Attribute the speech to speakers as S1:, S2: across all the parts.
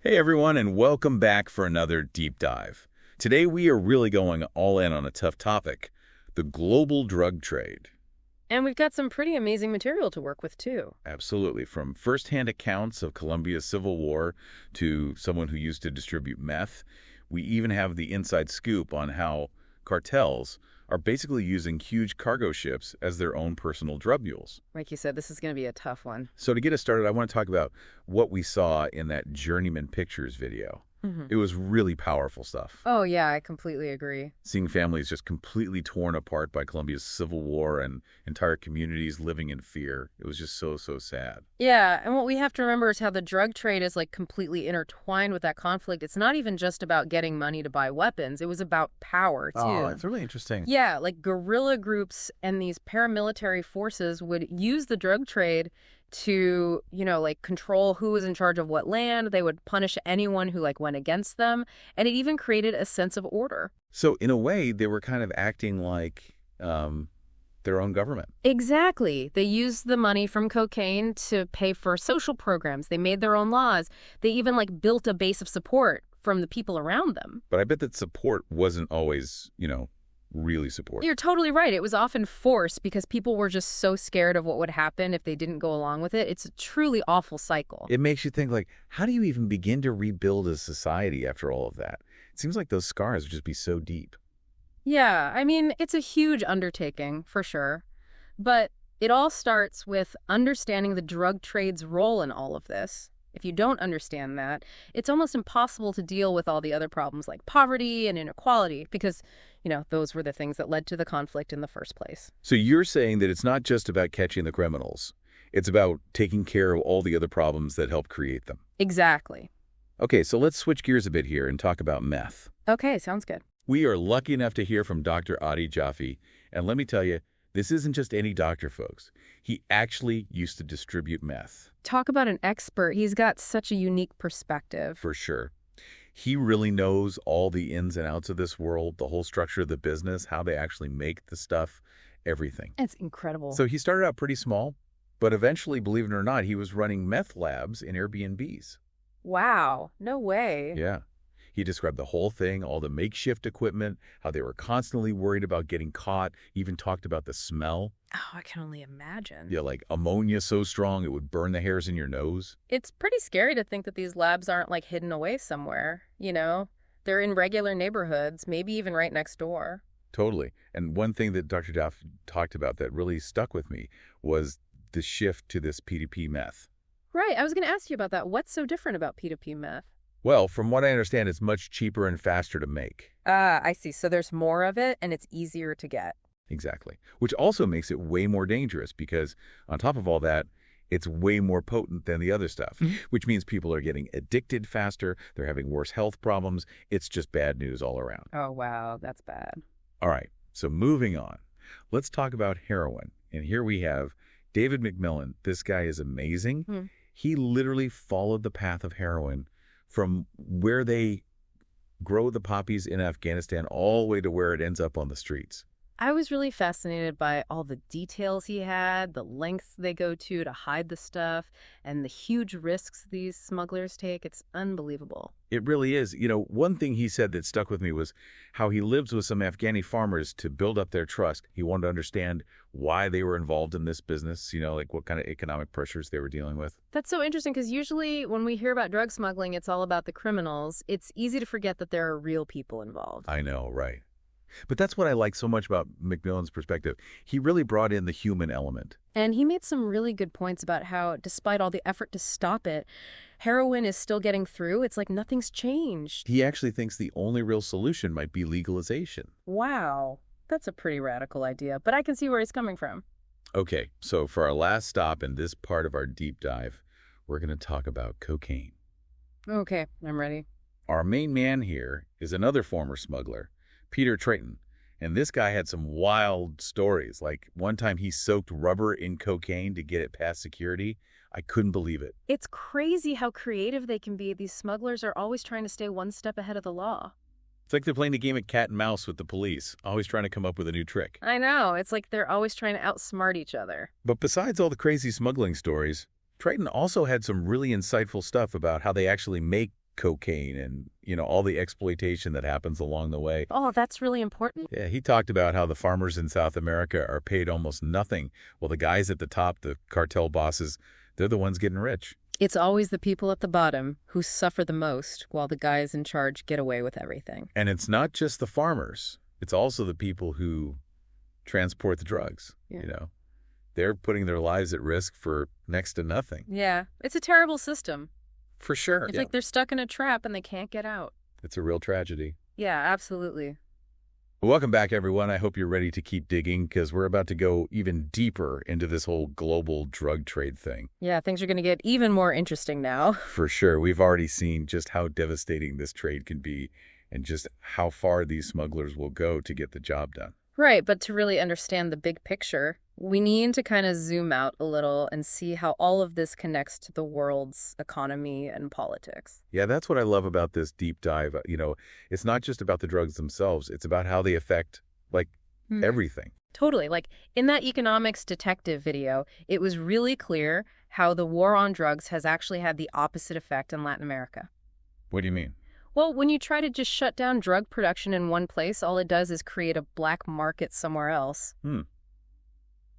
S1: Hey everyone, and welcome back for another deep dive. Today we are really going all in on a tough topic, the global drug trade.
S2: And we've got some pretty amazing material to work with, too.
S1: Absolutely, from first-hand accounts of Colombia's civil war to someone who used to distribute meth, we even have the inside scoop on how cartels are basically using huge cargo ships as their own personal drug mules.
S2: Like you said, this is going to be a tough one.
S1: So to get us started, I want to talk about what we saw in that Journeyman Pictures video. It was really powerful stuff.
S2: Oh, yeah, I completely agree.
S1: Seeing families just completely torn apart by Colombia's civil war and entire communities living in fear. It was just so sad.
S2: Yeah, and what we have to remember is how the drug trade is completely intertwined with that conflict. It's not even just about getting money to buy weapons. It was about power, too.
S1: Oh, it's really interesting.
S2: Yeah, guerrilla groups and these paramilitary forces would use the drug trade to, control who was in charge of what land. They would punish anyone who, went against them. And it even created a sense of order.
S1: So, in a way, they were kind of acting like their own government.
S2: Exactly. They used the money from cocaine to pay for social programs. They made their own laws. They even, built a base of support from the people around them.
S1: But I bet that support wasn't always, really support.
S2: You're totally right. It was often forced because people were just so scared of what would happen if they didn't go along with it. It's a truly awful cycle.
S1: It makes you think, how do you even begin to rebuild a society after all of that? It seems like those scars would just be so deep.
S2: Yeah, I mean, it's a huge undertaking, for sure. But it all starts with understanding the drug trade's role in all of this. If you don't understand that, it's almost impossible to deal with all the other problems like poverty and inequality because, those were the things that led to the conflict in the first place.
S1: So you're saying that it's not just about catching the criminals. It's about taking care of all the other problems that help create them.
S2: Exactly.
S1: Okay, so let's switch gears a bit here and talk about meth.
S2: Okay, sounds good.
S1: We are lucky enough to hear from Dr. Adi Jaffe, and let me tell you, this isn't just any doctor, folks. He actually used to distribute meth.
S2: Talk about an expert. He's got such a unique perspective.
S1: For sure. He really knows all the ins and outs of this world, the whole structure of the business, how they actually make the stuff, everything.
S2: It's incredible.
S1: So he started out pretty small, but eventually, believe it or not, he was running meth labs in Airbnbs.
S2: Wow, no way.
S1: Yeah. He described the whole thing, all the makeshift equipment, how they were constantly worried about getting caught, even talked about the smell.
S2: Oh, I can only imagine.
S1: Yeah, like ammonia so strong it would burn the hairs in your nose.
S2: It's pretty scary to think that these labs aren't hidden away somewhere, They're in regular neighborhoods, maybe even right next door.
S1: Totally. And one thing that Dr. Duff talked about that really stuck with me was the shift to this P2P meth.
S2: Right, I was going to ask you about that. What's so different about P2P meth?
S1: Well, from what I understand, it's much cheaper and faster to make.
S2: Ah, I see. So there's more of it and it's easier to get.
S1: Exactly. Which also makes it way more dangerous because on top of all that, it's way more potent than the other stuff, which means people are getting addicted faster. They're having worse health problems. It's just bad news all around.
S2: Oh, wow. That's bad.
S1: All right. So moving on, let's talk about heroin. And here we have David McMillan. This guy is amazing. He literally followed the path of heroin from where they grow the poppies in Afghanistan all the way to where it ends up on the streets.
S2: I was really fascinated by all the details he had, the lengths they go to hide the stuff, and the huge risks these smugglers take. It's unbelievable.
S1: It really is. One thing he said that stuck with me was how he lives with some Afghani farmers to build up their trust. He wanted to understand why they were involved in this business, what kind of economic pressures they were dealing with.
S2: That's so interesting because usually when we hear about drug smuggling, it's all about the criminals. It's easy to forget that there are real people involved.
S1: I know, right. But that's what I like so much about McMillan's perspective. He really brought in the human element.
S2: And he made some really good points about how, despite all the effort to stop it, heroin is still getting through. It's like nothing's changed.
S1: He actually thinks the only real solution might be legalization.
S2: Wow. That's a pretty radical idea, but I can see where he's coming from.
S1: Okay, so for our last stop in this part of our deep dive, we're going to talk about cocaine.
S2: Okay, I'm ready.
S1: Our main man here is another former smuggler, Peter Trayton, and this guy had some wild stories. Like one time he soaked rubber in cocaine to get it past security. I couldn't believe it.
S2: It's crazy how creative they can be. These smugglers are always trying to stay one step ahead of the law.
S1: It's like they're playing a game of cat and mouse with the police, always trying to come up with a new trick.
S2: I know. It's like they're always trying to outsmart each other.
S1: But besides all the crazy smuggling stories, Trayton also had some really insightful stuff about how they actually make cocaine and, all the exploitation that happens along the way.
S2: Oh, that's really important.
S1: Yeah, he talked about how the farmers in South America are paid almost nothing. Well, the guys at the top, the cartel bosses, they're the ones getting rich.
S2: It's always the people at the bottom who suffer the most while the guys in charge get away with everything.
S1: And it's not just the farmers. It's also the people who transport the drugs, They're putting their lives at risk for next to nothing.
S2: Yeah, it's a terrible system.
S1: For sure.
S2: It's like they're stuck in a trap and they can't get out.
S1: It's a real tragedy.
S2: Yeah, absolutely.
S1: Welcome back, everyone. I hope you're ready to keep digging because we're about to go even deeper into this whole global drug trade thing.
S2: Yeah, things are going to get even more interesting now.
S1: For sure. We've already seen just how devastating this trade can be and just how far these smugglers will go to get the job done.
S2: Right, but to really understand the big picture, we need to kind of zoom out a little and see how all of this connects to the world's economy and politics.
S1: Yeah, that's what I love about this deep dive. It's not just about the drugs themselves. It's about how they affect, everything.
S2: Totally. Like, in that economics detective video, it was really clear how the war on drugs has actually had the opposite effect in Latin America.
S1: What do you mean?
S2: Well, when you try to just shut down drug production in one place, all it does is create a black market somewhere else.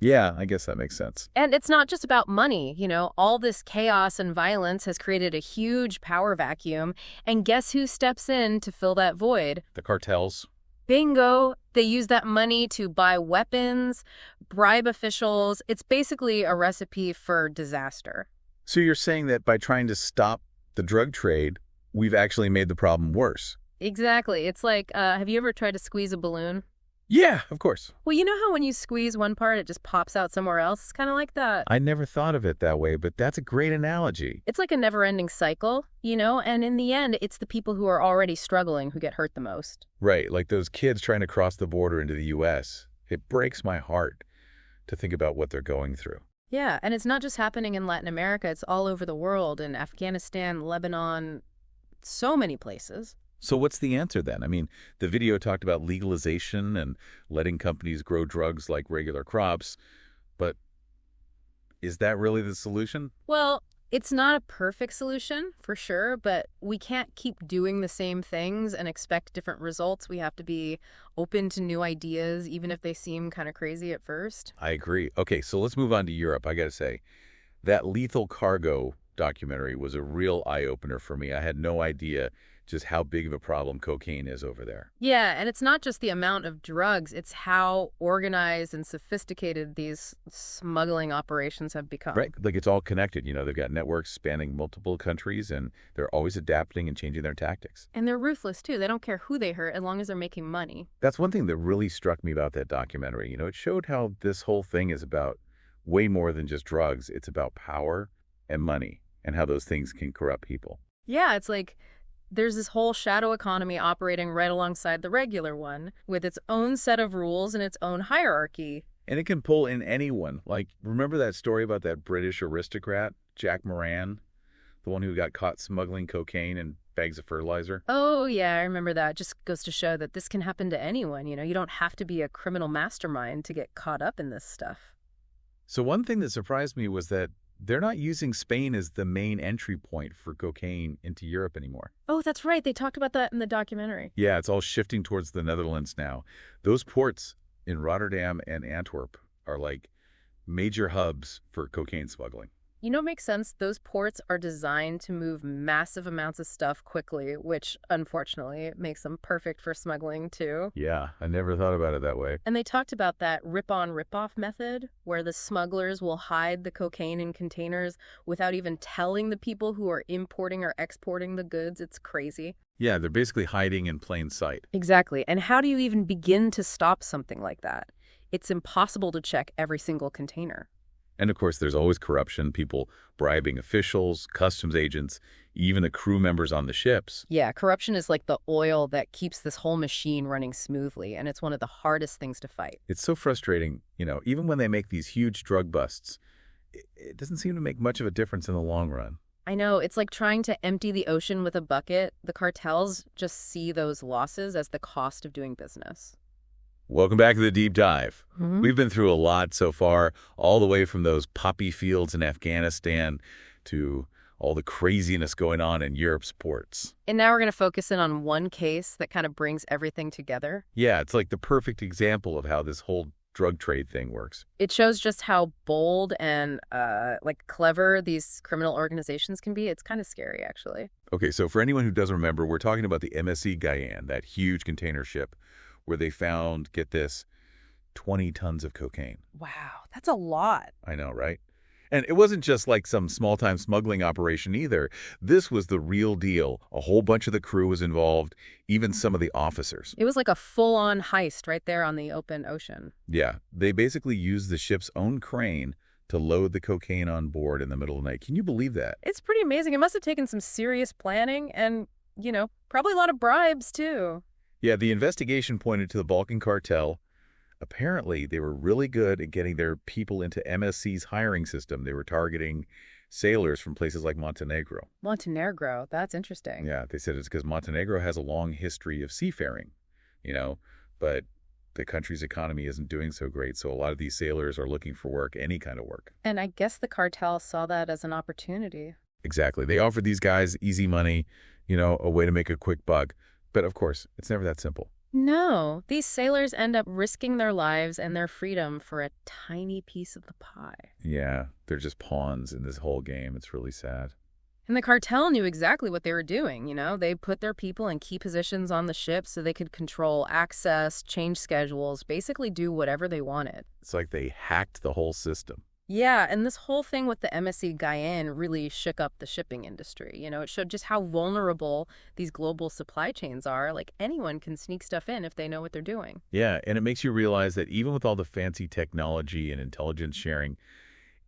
S1: Yeah, I guess that makes sense.
S2: And it's not just about money. All this chaos and violence has created a huge power vacuum. And guess who steps in to fill that void?
S1: The cartels.
S2: Bingo. They use that money to buy weapons, bribe officials. It's basically a recipe for disaster.
S1: So you're saying that by trying to stop the drug trade, we've actually made the problem worse?
S2: Exactly. It's like, have you ever tried to squeeze a balloon?
S1: Yeah, of course.
S2: Well, you know how when you squeeze one part, it just pops out somewhere else? It's kind of like that.
S1: I never thought of it that way, but that's a great analogy.
S2: It's like a never-ending cycle, and in the end, it's the people who are already struggling who get hurt the most.
S1: Right, like those kids trying to cross the border into the U.S. It breaks my heart to think about what they're going through.
S2: Yeah, and it's not just happening in Latin America. It's all over the world, in Afghanistan, Lebanon, so many places.
S1: So what's the answer then? I mean, the video talked about legalization and letting companies grow drugs like regular crops, but is that really the solution?
S2: Well, it's not a perfect solution, for sure, but we can't keep doing the same things and expect different results. We have to be open to new ideas, even if they seem kind of crazy at first.
S1: I agree. Okay, so let's move on to Europe. I got to say, that Lethal Cargo documentary was a real eye-opener for me. I had no idea just how big of a problem cocaine is over there.
S2: Yeah, and it's not just the amount of drugs, it's how organized and sophisticated these smuggling operations have become.
S1: Right, like it's all connected. They've got networks spanning multiple countries, and they're always adapting and changing their tactics.
S2: And they're ruthless, too. They don't care who they hurt as long as they're making money.
S1: That's one thing that really struck me about that documentary. It showed how this whole thing is about way more than just drugs. It's about power and money and how those things can corrupt people.
S2: Yeah, it's like there's this whole shadow economy operating right alongside the regular one with its own set of rules and its own hierarchy.
S1: And it can pull in anyone. Like, remember that story about that British aristocrat, Jack Moran? The one who got caught smuggling cocaine and bags of fertilizer?
S2: Oh, yeah, I remember that. Just goes to show that this can happen to anyone. You don't have to be a criminal mastermind to get caught up in this stuff.
S1: So one thing that surprised me was that they're not using Spain as the main entry point for cocaine into Europe anymore.
S2: Oh, that's right. They talked about that in the documentary.
S1: Yeah, it's all shifting towards the Netherlands now. Those ports in Rotterdam and Antwerp are like major hubs for cocaine smuggling.
S2: What makes sense? Those ports are designed to move massive amounts of stuff quickly, which, unfortunately, makes them perfect for smuggling, too.
S1: Yeah, I never thought about it that way.
S2: And they talked about that rip-on, rip-off method, where the smugglers will hide the cocaine in containers without even telling the people who are importing or exporting the goods. It's crazy.
S1: Yeah, they're basically hiding in plain sight.
S2: Exactly. And how do you even begin to stop something like that? It's impossible to check every single container.
S1: And of course, there's always corruption, people bribing officials, customs agents, even the crew members on the ships.
S2: Yeah, corruption is like the oil that keeps this whole machine running smoothly, and it's one of the hardest things to fight.
S1: It's so frustrating, even when they make these huge drug busts, it doesn't seem to make much of a difference in the long run.
S2: I know, it's like trying to empty the ocean with a bucket. The cartels just see those losses as the cost of doing business.
S1: Welcome back to the Deep Dive.
S2: Mm-hmm.
S1: We've been through a lot so far, all the way from those poppy fields in Afghanistan to all the craziness going on in Europe's ports.
S2: And now we're going to focus in on one case that kind of brings everything together.
S1: Yeah, it's like the perfect example of how this whole drug trade thing works.
S2: It shows just how bold and clever these criminal organizations can be. It's kind of scary, actually.
S1: Okay, so for anyone who doesn't remember, we're talking about the MSC Guyane, that huge container ship where they found, get this, 20 tons of cocaine.
S2: Wow, that's a lot.
S1: I know, right? And it wasn't just like some small-time smuggling operation either. This was the real deal. A whole bunch of the crew was involved, even some of the officers.
S2: It was like a full-on heist right there on the open ocean.
S1: Yeah, they basically used the ship's own crane to load the cocaine on board in the middle of the night. Can you believe that?
S2: It's pretty amazing. It must have taken some serious planning and, probably a lot of bribes, too.
S1: Yeah, the investigation pointed to the Balkan cartel. Apparently, they were really good at getting their people into MSC's hiring system. They were targeting sailors from places like Montenegro.
S2: Montenegro, that's interesting.
S1: Yeah, they said it's because Montenegro has a long history of seafaring, but the country's economy isn't doing so great, so a lot of these sailors are looking for work, any kind of work.
S2: And I guess the cartel saw that as an opportunity.
S1: Exactly. They offered these guys easy money, a way to make a quick buck. But of course, it's never that simple.
S2: No, these sailors end up risking their lives and their freedom for a tiny piece of the pie.
S1: Yeah, they're just pawns in this whole game. It's really sad.
S2: And the cartel knew exactly what they were doing, They put their people in key positions on the ship so they could control access, change schedules, basically do whatever they wanted.
S1: It's like they hacked the whole system.
S2: Yeah, and this whole thing with the MSC Guyane really shook up the shipping industry. It showed just how vulnerable these global supply chains are. Like, anyone can sneak stuff in if they know what they're doing.
S1: Yeah, and it makes you realize that even with all the fancy technology and intelligence sharing,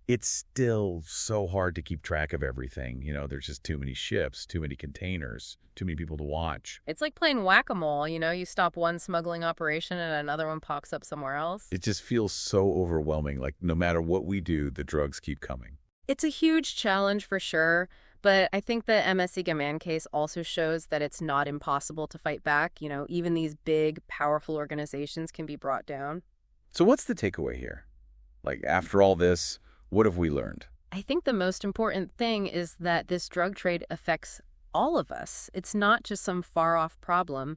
S1: it's still so hard to keep track of everything. There's just too many ships, too many containers, too many people to watch.
S2: It's like playing whack-a-mole, you stop one smuggling operation and another one pops up somewhere else.
S1: It just feels so overwhelming. Like, no matter what we do, the drugs keep coming.
S2: It's a huge challenge for sure, but I think the MSC Guyane case also shows that it's not impossible to fight back. Even these big, powerful organizations can be brought down.
S1: So what's the takeaway here? Like, after all this, what have we learned?
S2: I think the most important thing is that this drug trade affects all of us. It's not just some far-off problem.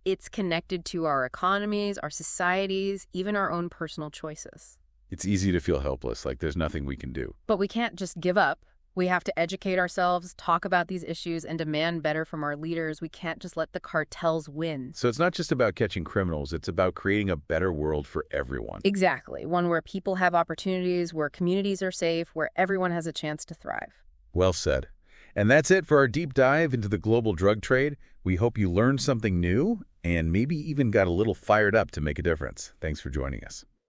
S2: It's connected to our economies, our societies, even our own personal choices.
S1: It's easy to feel helpless, like there's nothing we can do.
S2: But we can't just give up. We have to educate ourselves, talk about these issues, and demand better from our leaders. We can't just let the cartels win.
S1: So it's not just about catching criminals. It's about creating a better world for everyone.
S2: Exactly. One where people have opportunities, where communities are safe, where everyone has a chance to thrive.
S1: Well said. And that's it for our deep dive into the global drug trade. We hope you learned something new and maybe even got a little fired up to make a difference. Thanks for joining us.